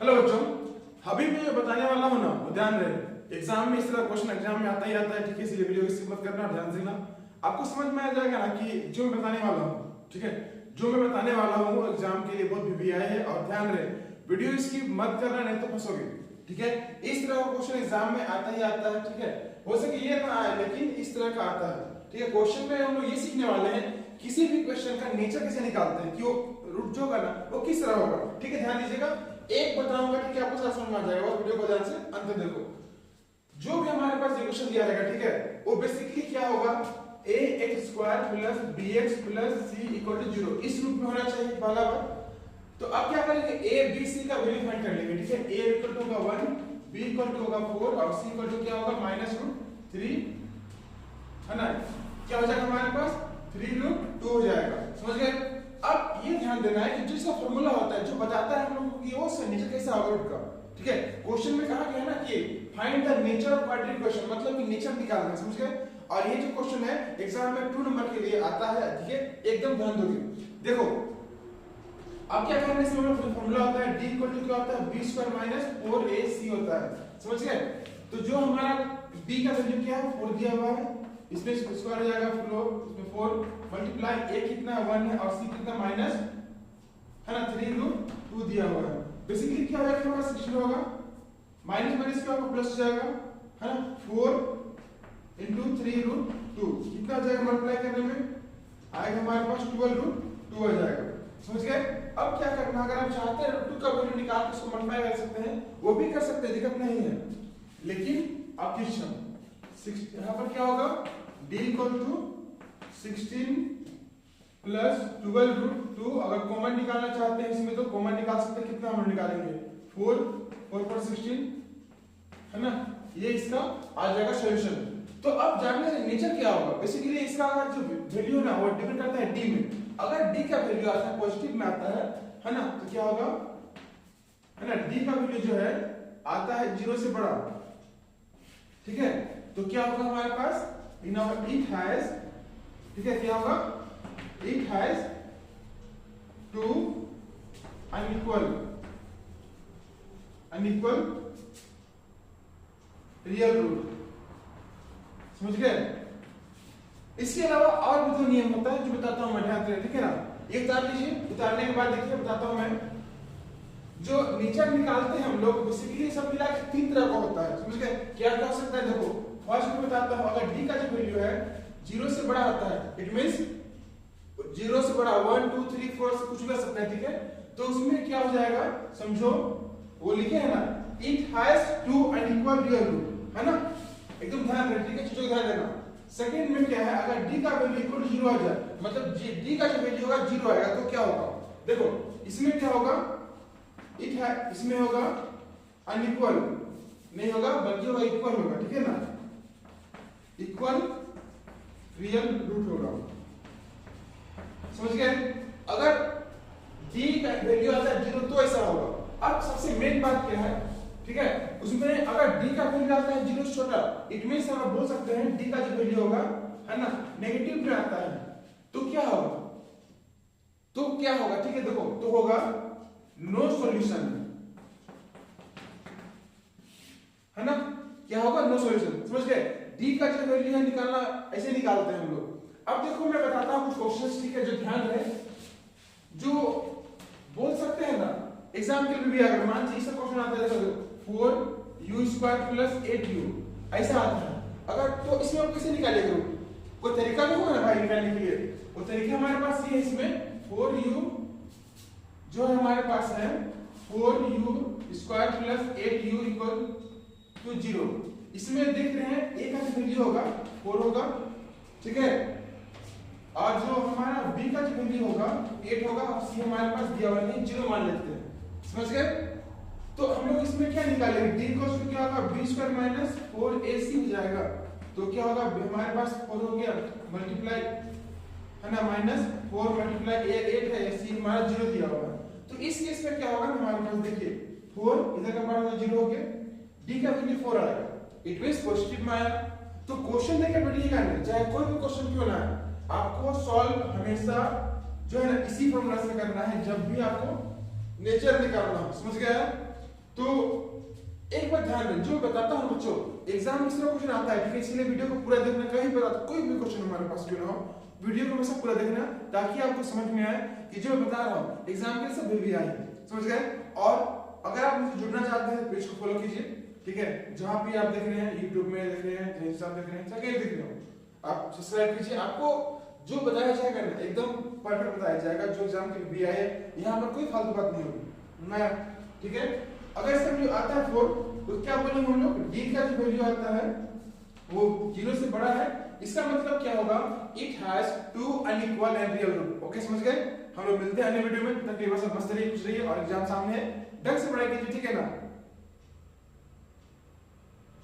Hello बच्चों, अभी मैं जो बताने वाला हूँ ना वो ध्यान रहे। एग्जाम में इस तरह क्वेश्चन एग्जाम में आता ही आता है, ठीक है। इसलिए वीडियो की स्किप मत करना, ध्यान से ना आपको समझ में आ जाएगा ना कि जो मैं बताने वाला हूँ, ठीक है। जो मैं बताने वाला हूँ एग्जाम के लिए बहुत वीवीआई है। और ध्यान रहे, वीडियो स्किप मत करना, नहीं तो फंसोगे, ठीक है। इस तरह का क्वेश्चन एग्जाम में आता ही आता है, ठीक है। हो सके ये ना आए, लेकिन इस तरह का आता है, ठीक है। क्वेश्चन में हम लोग ये सीखने वाले हैं किसी भी क्वेश्चन का नेचर कैसे निकालते हैं, कि वो रूट जो होगा ना वो किस तरह होगा, ठीक है। ध्यान दीजिएगा, एक बताऊंगा, ठीक है, आपको साथ समझ में आ जाएगा। और वीडियो को ध्यान से अंत तक देखो। जो भी हमारे पास इक्वेशन दिया रहेगा, ठीक है, वो बेसिकली क्या होगा, ax square plus bx plus c equal to 0 इस रूप में होना चाहिए पहला बात। तो अब क्या करेंगे, a b c का वैल्यू फाइंड कर लेंगे, ठीक है। a इक्वल टू होगा 1, b इक्वल टू होगा 4 और c इक्वल टू क्या होगा -√3, है ना। क्या हो जाएगा हमारे पास 3√2 हो जाएगा, समझ गए। अब ये ध्यान देना है कि जो इसका फार्मूला होता है, जो बताता है हम लोगों को कि वो नेचर कैसा होगा रूट का, ठीक है। क्वेश्चन में कहा गया है ना कि find the nature of quadratic equation, मतलब कि नेचर निकालना, समझ गए। और ये जो क्वेश्चन है एग्जाम में 2 नंबर के लिए आता है, ठीक है। एकदम ध्यान दोगे, देखो अब क्या करना है, इसमें फार्मूला होता है d इक्वल टू क्या होता है b स्क्वायर माइनस 4ac होता है, समझ गए। तो जो हमारा b का वैल्यू क्या है 4 दिया हुआ है, इसमें स्क्वायर हो जाएगा इसमें 4 मल्टीप्लाई a कितना 1 है और c कितना माइनस, है ना, 3√2 दिया हुआ है। बेसिकली क्या हो जाएगा हमारा 16 होगा, माइनस माइनस क्या होगा प्लस हो जाएगा, है ना। 4 into 3√2 कितना हो जाएगा, मल्टीप्लाई करने में आएगा हमारे पास 12√2 हो जाएगा, समझ गए। अब क्या करना, अगर आप चाहते हैं रूट का वैल्यू निकाल के उसको मल्टीप्लाई कर सकते हैं, वो भी कर सकते हैं, दिक्कत नहीं है। लेकिन आपकी इच्छा, यहाँ पर क्या होगा d इक्वल टू 16 प्लस 12√2। अगर कॉमन निकालना चाहते हैं इसमें तो कॉमन निकाल सकते हैं, कितना हम निकालेंगे 4 पर 16, है ना। ये इसका आ जाएगा सॉल्यूशन। तो अब जानने से नेचर क्या होगा, बेसिकली इसका जो वैल्यू ना वो डिपेंड करता है d में। अगर d का वैल्यू आता है पॉजिटिव में आता है ना, तो क्या होगा, है ना, d का वैल्यू जो है आता है 0 से बड़ा, ठीक है। तो क्या होगा हमारे पास इट हैज, ठीक है, क्या होगा it has 2 unequal real root, समझ गए। इसके अलावा और भी 2 नियम होता है जो बताता हूं मैं, ध्यान से, ठीक है ना। ये उतार लीजिए, उतारने के बाद देखिए बताता हूं मैं। जो नेचर निकालते हैं हम लोग बेसिकली सब मिला के 3 तरह का होता है, समझ गए। क्या क्या हो सकता है, देखो फर्स्ट में बताता हूं। अगर d का जो वैल्यू है 0 से बड़ा होता है, इट मींस 0 से बड़ा 1 2 3 4 से कुछ भी कर सकते हैं, ठीक है। तो उसमें क्या हो जाएगा, समझो वो लिखे है ना, it has 2 unequal real root, है ना। एकदम ध्यान रखिए, ठीक है, चीजों को ध्यान देना। सेकंड में क्या है, अगर d का वैल्यू इक्वल टू 0 आ जाए, मतलब d का जो वैल्यू होगा 0 आएगा, तो क्या होगा, देखो इसमें क्या होगा, इट है, इसमें होगा अनइक्वल नहीं होगा बल्कि होगा इक्वल होगा, ठीक है ना, इक्वल रियल रूट होगा, समझ गए। अगर d का वैल्यू आता है 0 तो ऐसा होगा। अब सबसे मेन बात क्या है, ठीक है, उसमें अगर d का वैल्यू आता है 0 से छोटा, इट मींस हम बोल सकते हैं d का जो वैल्यू होगा, है ना, नेगेटिव में आता है, तो क्या होगा, ठीक है। देखो तो होगा नो सॉल्यूशन, है ना, क्या होगा नो सॉल्यूशन, समझ गए। d का जो वैल्यू है निकालना ऐसे निकालते हैं हम लोग। अब देखो मैं बताता हूं कुछ क्वेश्चंस, ठीक है, जो ध्यान रहे, जो बोल सकते हैं ना एग्जाम के लिए भी। अगर मान लीजिए इसका क्वेश्चन आता है 4u² प्लस 8u ऐसा आता है, अगर तो इसमें आप कैसे निकालेंगे, कोई तरीका भी होगा ना भाई निकालने के लिए। वो तरीका हमारे पास ये है, इसमें 4u जो है हमारे पास है 4u² plus 8u equal to 0। इसमें देख रहे हैं a का जो वैल्यू होगा 4 होगा, ठीक है, और जो हमारा b का जो वैल्यू होगा 8 होगा, और c हमारे पास दिया हुआ नहीं 0 मान लेते हैं, समझ गए। तो हम लोग इसमें क्या निकालेंगे, d इक्वल टू क्या होगा b² माइनस 4ac हो जाएगा। तो क्या होगा, हमारे पास 4 हो गया मल्टीप्लाई, है ना, माइनस 4 मल्टीप्लाई 8 है, c हमारा 0 दिया हुआ है। तो इस केस में क्या होगा हमारे पास, देखिए 4 इधर का पार्ट 0 हो गया, d का वैल्यू 4 आएगा, इट मींस पॉजिटिव में आया। तो क्वेश्चन देके बैठिएगा नहीं, चाहे कोई भी क्वेश्चन क्यों ना है, आपको सॉल्व हमेशा जो है ना इसी फॉर्मूला से करना है जब भी आपको नेचर निकालना हो, समझ गया। तो एक बार ध्यान दें, जो बताता हूँ बच्चों, एग्जाम में इस तरह क्वेश्चन आता है, ठीक है, इसलिए वीडियो को पूरा देखना, कहीं पर कोई भी क्वेश्चन हमारे पास क्यों ना हो, वीडियो को हमेशा पूरा देखना, ताकि आपको समझ में आए कि जो मैं बता रहा हूँ एग्जाम के सब भी आए, समझ गए। और अगर आप मुझसे जुड़ना चाहते हैं पेज को फॉलो कीजिए, ठीक है, जहां भी आप देख रहे हैं, यूट्यूब में देख रहे हैं, कहीं से आप देख रहे हैं, चाहे देख रहे हो, आप सब्सक्राइब कीजिए। आपको जो बताया जाएगा ना एकदम परफेक्ट बताया जाएगा, जो एग्जाम के भी आए, यहाँ पर कोई फालतू बात नहीं होगी मैं, ठीक है। अगर इसका वैल्यू आता है 4 तो क्या बोलेंगे हम लोग, d का जो वैल्यू आता है वो 0 से बड़ा है, इसका मतलब क्या होगा, it has two unequal and real root. Okay, समझ गए। हम लोग मिलते हैं अगले वीडियो में, तब तक के लिए बस मस्त रहिए, खुश रहिए और एग्जाम सामने है, ढंग से पढ़ाई कीजिए, ठीक है ना।